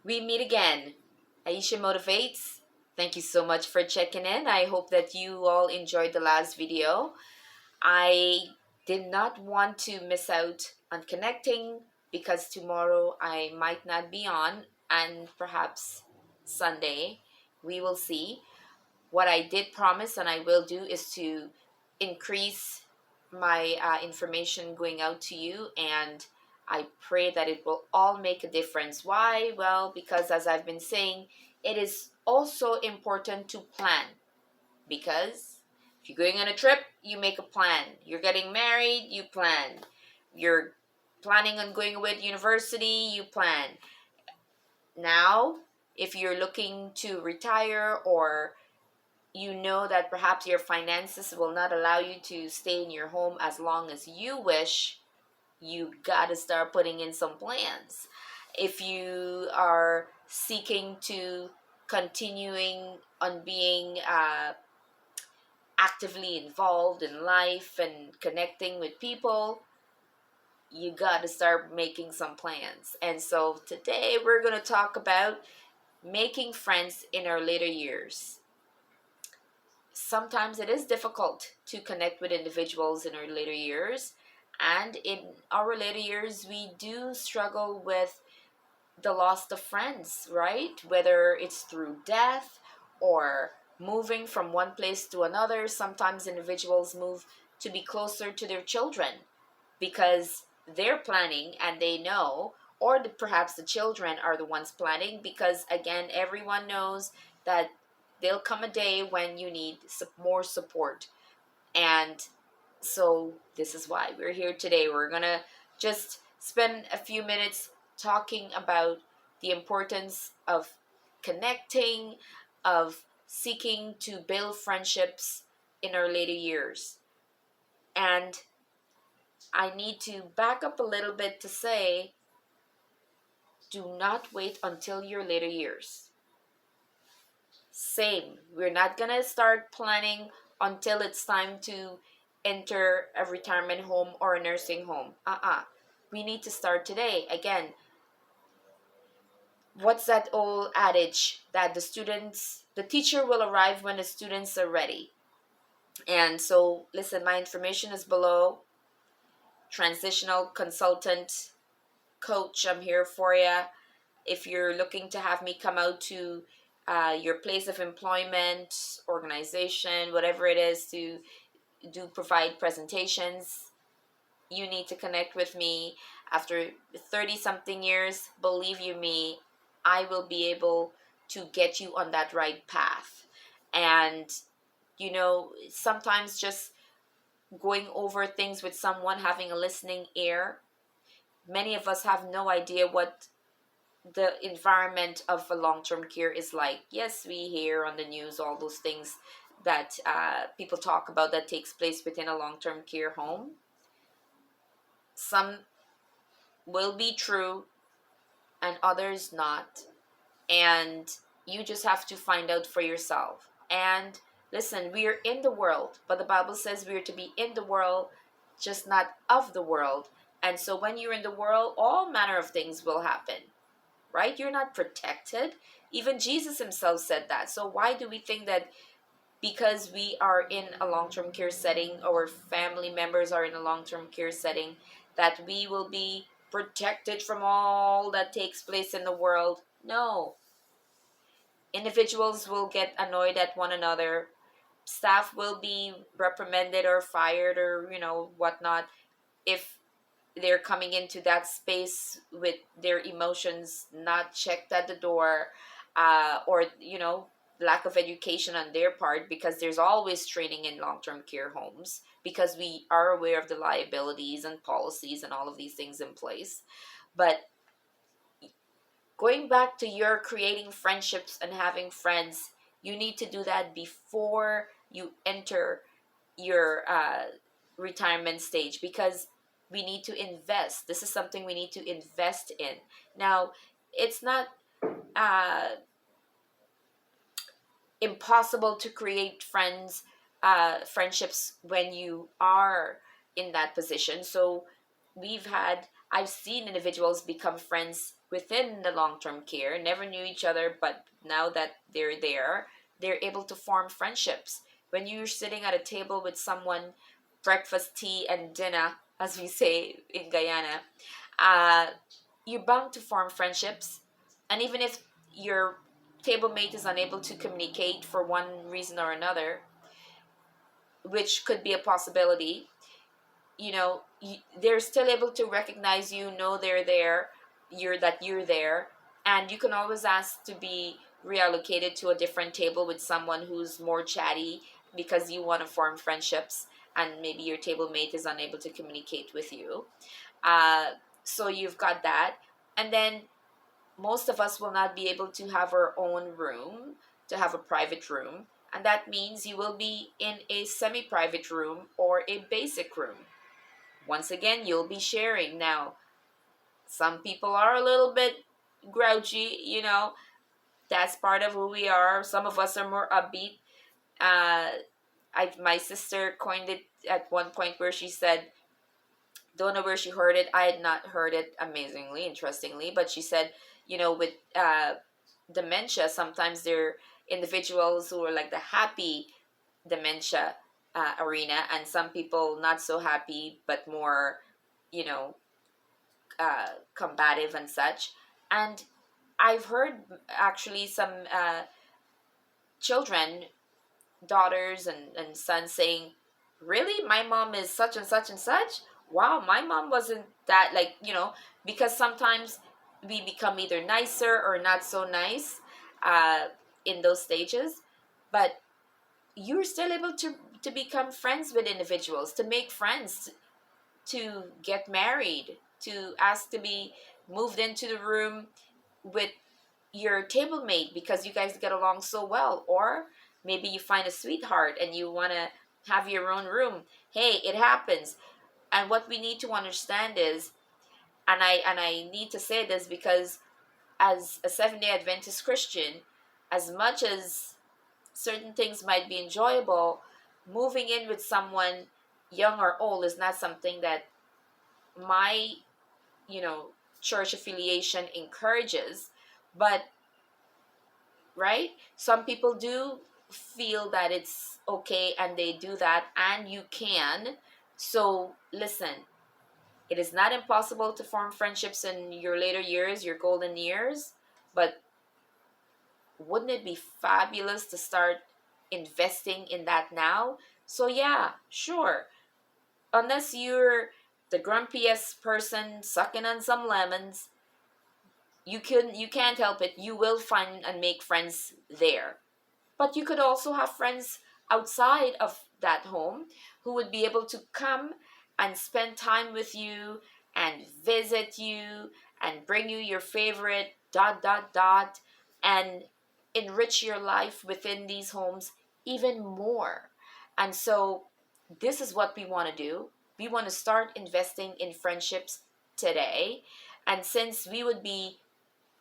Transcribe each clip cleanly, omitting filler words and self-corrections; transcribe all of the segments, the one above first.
We meet again. Ayeshamotivates. Thank you so much for checking in. I hope that you all enjoyed the last video. I did not want to miss out on connecting because tomorrow I might not be on, and perhaps Sunday. We will see. What I did promise and I will do is to increase my information going out to you, and I pray that it will all make a difference. Why? Well, because as I've been saying, it is also important to plan, because if you're going on a trip, you make a plan. You're getting married, you plan. You're planning on going away to university, you plan. Now, if you're looking to retire, or you know that perhaps your finances will not allow you to stay in your home as long as you wish, you gotta start putting in some plans. If you are seeking to continuing on being actively involved in life and connecting with people, you gotta start making some plans. And so today we're gonna talk about making friends in our later years. Sometimes it is difficult to connect with individuals in our later years, and in our later years we do struggle with the loss of friends, right? Whether it's through death or moving from one place to another. Sometimes individuals move to be closer to their children because they're planning and they know, or perhaps the children are the ones planning, because again, everyone knows that there'll come a day when you need more support. And so this is why we're here today. We're gonna just spend a few minutes talking about the importance of connecting, of seeking to build friendships in our later years. And I need to back up a little bit to say, do not wait until your later years. Same. We're not going to start planning until it's time to enter a retirement home or a nursing home. We need to start today. Again, what's that old adage that the teacher will arrive when the students are ready? And so, listen, my information is below. Transitional consultant, coach, I'm here for you. If you're looking to have me come out to your place of employment, organization, whatever it is, to do provide presentations, you need to connect with me. After 30 something years, believe you me, I will be able to get you on that right path. And sometimes just going over things with someone, having a listening ear. Many of us have no idea what the environment of a long-term care is like. Yes, we hear on the news all those things that people talk about that takes place within a long-term care home. Some will be true and others not, and you just have to find out for yourself. And listen, we are in the world, but the Bible says we are to be in the world, just not of the world. And so when you're in the world, all manner of things will happen, right? You're not protected. Even Jesus himself said that. So why do we think that because we are in a long-term care setting, or family members are in a long-term care setting, that we will be protected from all that takes place in the world? No. Individuals will get annoyed at one another. Staff will be reprimanded or fired, or whatnot, if they're coming into that space with their emotions not checked at the door, or lack of education on their part, because there's always training in long-term care homes, because we are aware of the liabilities and policies and all of these things in place. But going back to your creating friendships and having friends, you need to do that before you enter your retirement stage, because we need to invest. This is something we need to invest in. Now, it's not uh, impossible to create friendships when you are in that position. So I've seen individuals become friends within the long-term care, never knew each other, but now that they're there, they're able to form friendships. When you're sitting at a table with someone, breakfast, tea, and dinner, as we say in Guyana, uh, you're bound to form friendships. And even if your table mate is unable to communicate for one reason or another, which could be a possibility, they're still able to recognize you, know they're there, you're there, and you can always ask to be reallocated to a different table with someone who's more chatty because you want to form friendships, and maybe your table mate is unable to communicate with you. uh, so you've got that. And then most of us will not be able to have our own room, to have a private room, and that means you will be in a semi-private room or a basic room. Once again, you'll be sharing. Now, some people are a little bit grouchy, that's part of who we are. Some of us are more upbeat. My sister coined it at one point where she said, don't know where she heard it. I had not heard it, amazingly, interestingly, but she said, with dementia, sometimes there are individuals who are like the happy dementia arena, and some people not so happy, but more, you know, combative and such. And I've heard actually some children, daughters and sons saying, really, my mom is such and such and such. Wow, my mom wasn't that, like, because sometimes we become either nicer or not so nice uh, in those stages. But you're still able to become friends with individuals, to make friends, to get married, to ask to be moved into the room with your table mate because you guys get along so well. Or maybe you find a sweetheart and you want to have your own room. Hey, it happens. And what we need to understand is, and I need to say this because as a Seventh-day Adventist Christian, as much as certain things might be enjoyable, moving in with someone young or old is not something that my, you know, church affiliation encourages. But right, some people do feel that it's okay and they do that, and you can. So listen, it is not impossible to form friendships in your later years, your golden years, but wouldn't it be fabulous to start investing in that now? So yeah, sure, unless you're the grumpiest person sucking on some lemons, you can't help it, you will find and make friends there. But you could also have friends outside of that home who would be able to come and spend time with you and visit you and bring you your favorite dot dot dot and enrich your life within these homes even more. And so this is what we want to do. We want to start investing in friendships today. And since we would be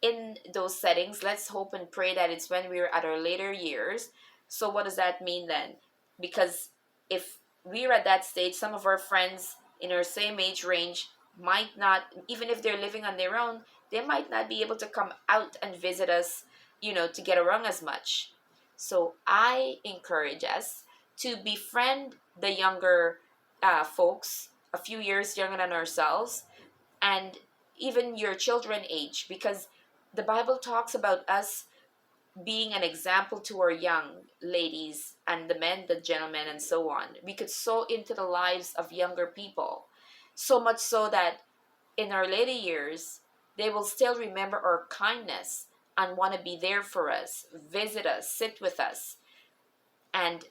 in those settings, let's hope and pray that it's when we're at our later years. So, what does that mean then? Because if we're at that stage, some of our friends in our same age range might not, even if they're living on their own, they might not be able to come out and visit us, to get around as much. So, I encourage us to befriend the younger folks, a few years younger than ourselves, and even your children age, because the Bible talks about us being an example to our young ladies and the men, the gentlemen, and so on. We could sow into the lives of younger people, so much so that in our later years, they will still remember our kindness and want to be there for us, visit us, sit with us. And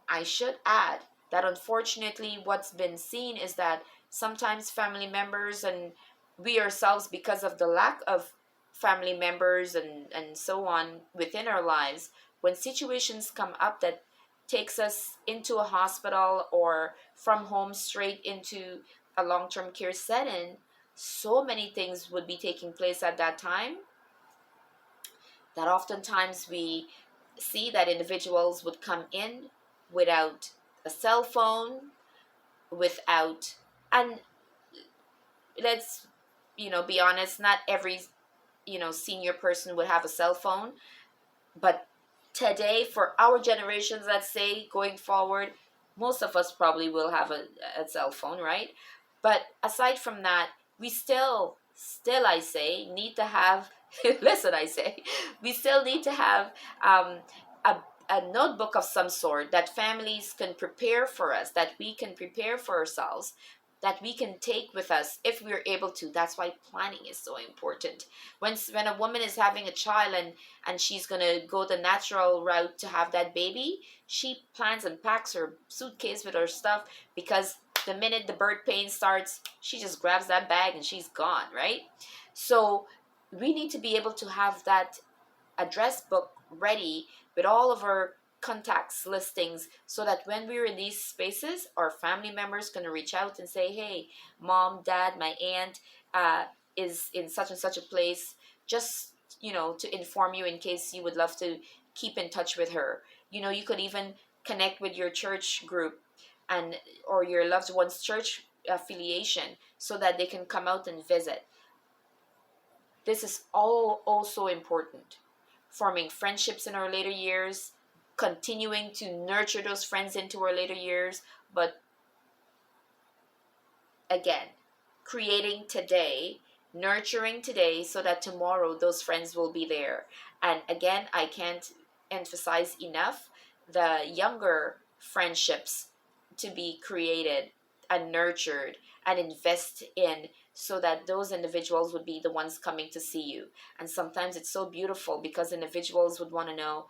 I should add that unfortunately, what's been seen is that sometimes family members and we ourselves, because of the lack of family members and so on within our lives, when situations come up that takes us into a hospital or from home straight into a long-term care setting, so many things would be taking place at that time that oftentimes we see that individuals would come in without a cell phone, without, and let's be honest, not every senior person would have a cell phone. But today, for our generations, let's say going forward, most of us probably will have a cell phone, right? But aside from that, we still I say need to have listen, I say we still need to have um, a, a notebook of some sort that families can prepare for us, that we can prepare for ourselves, that we can take with us if we're able to. That's why planning is so important. When a woman is having a child and she's gonna go the natural route to have that baby, she plans and packs her suitcase with her stuff, because the minute the birth pain starts, she just grabs that bag and she's gone, right? So we need to be able to have that address book ready with all of our contacts listings, so that when we're in these spaces, our family members can reach out and say, hey, mom, dad, my aunt uh, is in such and such a place, just to inform you in case you would love to keep in touch with her. You could even connect with your church group and or your loved one's church affiliation, so that they can come out and visit. This is all also important. Forming friendships in our later years, continuing to nurture those friends into our later years, but again, creating today, nurturing today, so that tomorrow those friends will be there. And again, I can't emphasize enough the younger friendships to be created and nurtured and invest in, so that those individuals would be the ones coming to see you. And sometimes it's so beautiful, because individuals would want to know,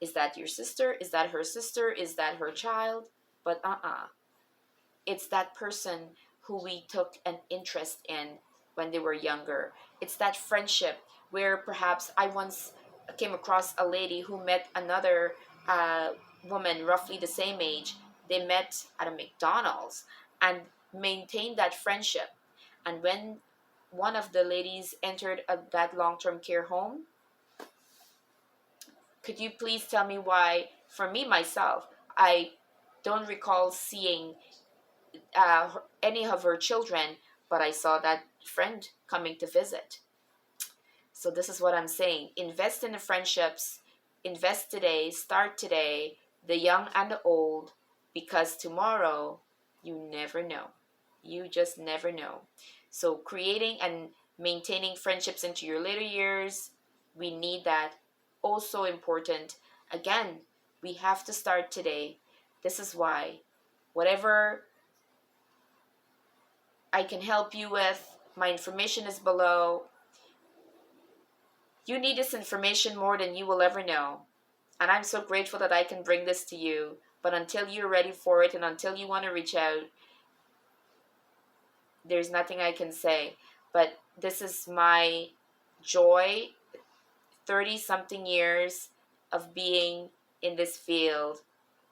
is that your sister? Is that her sister? Is that her child? But it's that person who we took an interest in when they were younger. It's that friendship where perhaps I once came across a lady who met another uh, woman roughly the same age. They met at a McDonald's and maintained that friendship. And when one of the ladies entered that long term care home, could you please tell me why? For me, myself, I don't recall seeing any of her children, but I saw that friend coming to visit. So this is what I'm saying. Invest in the friendships, invest today, start today, the young and the old, because tomorrow you never know. You just never know. So creating and maintaining friendships into your later years, we need that. Also important. Again, we have to start today. This is why whatever I can help you with, my information is below. You need this information more than you will ever know. And I'm so grateful that I can bring this to you. But until you're ready for it and until you want to reach out, there's nothing I can say. But this is my joy, 30 something years of being in this field.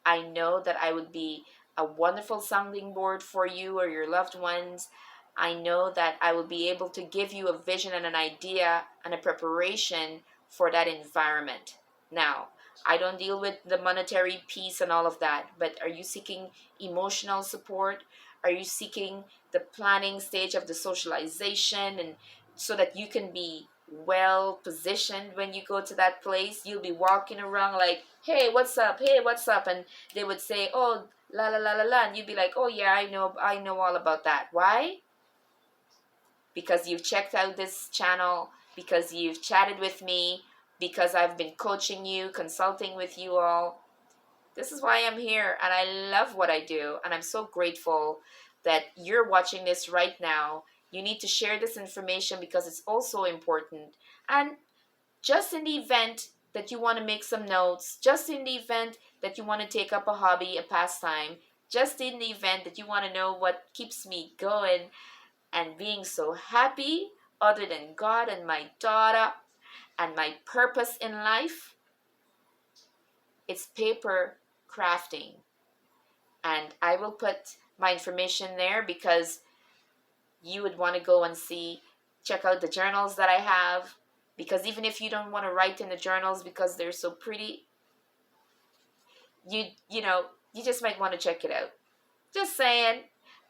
I know that I would be a wonderful sounding board for you or your loved ones. I know that I will be able to give you a vision and an idea and a preparation for that environment. Now, I don't deal with the monetary piece and all of that, but are you seeking emotional support? Are you seeking the planning stage of the socialization, and so that you can be well positioned when you go to that place? You'll be walking around like, hey, what's up? Hey, what's up? And they would say, oh, la la la la la, and you'd be like, oh yeah, I know all about that. Why? Because you've checked out this channel, because you've chatted with me, because I've been coaching you, consulting with you all. This is why I'm here, and I love what I do, and I'm so grateful that you're watching this right now. You need to share this information because it's also important. And just in the event that you want to make some notes, just in the event that you want to take up a hobby, a pastime, just in the event that you want to know what keeps me going and being so happy, other than God and my daughter and my purpose in life, it's paper crafting. And I will put my information there, because you would want to go and check out the journals that I have. Because even if you don't want to write in the journals because they're so pretty, you just might want to check it out. Just saying,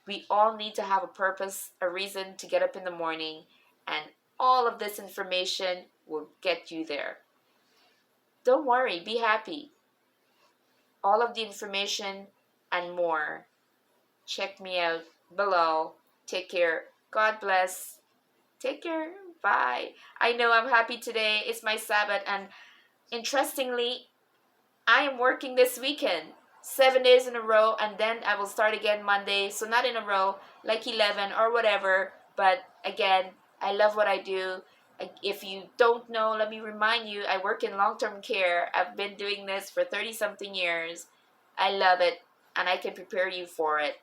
we all need to have a purpose, a reason to get up in the morning, and all of this information will get you there. Don't worry, be happy. All of the information and more. Check me out below. Take care. God bless. Take care. Bye. I know I'm happy today. It's my Sabbath, and interestingly, I am working this weekend 7 days in a row, and then I will start again Monday. So, not in a row, like 11 or whatever. But again, I love what I do. If you don't know, let me remind you, I work in long term care. I've been doing this for 30 something years. I love it, and I can prepare you for it.